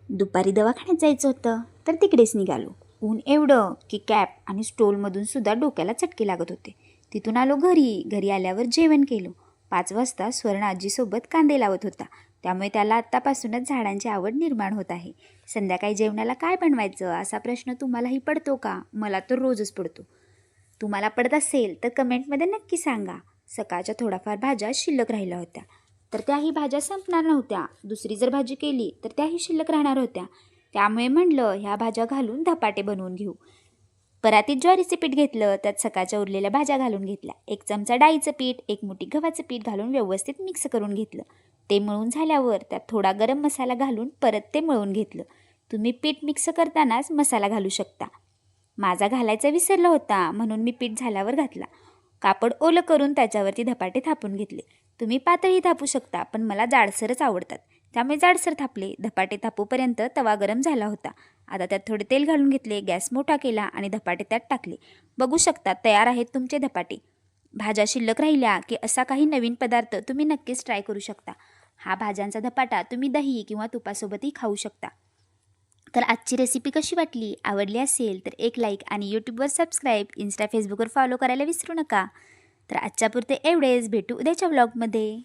दुपारी दवाखान्यात जायचं होतं तर तिकडेच निघालो. ऊन एवढं की कॅप आणि स्टोलमधून सुद्धा डोक्याला चटके लागत होते. तिथून आलो घरी आल्यावर जेवण केलं. 5 वाजता स्वर्ण आजीसोबत कांदे लावत होता, त्यामुळे त्याला आत्तापासूनच झाडांची आवड निर्माण होत आहे. संध्याकाळी जेवणाला काय बनवायचं असा प्रश्न तुम्हालाही पडतो का? मला तर रोजच पडतो. तुम्हाला पडत असेल तर कमेंटमध्ये नक्की सांगा. सकाळच्या थोड्याफार भाज्या शिल्लक राहिल्या होत्या, तर त्याही भाज्या संपणार नव्हत्या. दुसरी जर भाजी केली तर त्याही शिल्लक राहणार होत्या. त्यामुळे म्हणलं ह्या भाज्या घालून धपाटे बनवून घेऊ. परातीत ज्वारीचे पीठ घेतलं, त्यात सकाळच्या उरलेल्या भाज्या घालून घेतल्या. 1 चमचा डाळीचं पीठ, 1 मुठी गव्हाचं पीठ घालून व्यवस्थित मिक्स करून घेतलं. ते मळून झाल्यावर त्यात थोडा गरम मसाला घालून परत ते मळून घेतलं. तुम्ही पीठ मिक्स करतानाच मसाला घालू शकता. माझा घालायचा विसरला होता म्हणून मी पीठ झाल्यावर घातला. कापड ओलं करून त्याच्यावरती धपाटे थापून घेतले. तुम्ही पातळही थापू शकता, पण मला जाडसरच आवडतात, त्यामुळे जाडसर थापले. धपाटे थापूपर्यंत तवा गरम झाला होता. आता त्यात थोडे तेल घालून घेतले, गॅस मोठा केला आणि धपाटे त्यात टाकले. बघू शकता तयार आहेत तुमचे धपाटे. भाज्या शिल्लक राहिल्या की असा काही नवीन पदार्थ तुम्ही नक्कीच ट्राय करू शकता. हा भाज्यांचा धपाटा तुम्ही दही किंवा तुपासोबतही खाऊ शकता. तर आजची रेसिपी कशी वाटली? आवडली असेल तर एक लाईक आणि यूट्यूबवर सबस्क्राईब, इंस्टा फेसबुकवर फॉलो करायला विसरू नका. तर आजच्यापुरते एवढेच. भेटू उद्याच्या व्लॉगमध्ये.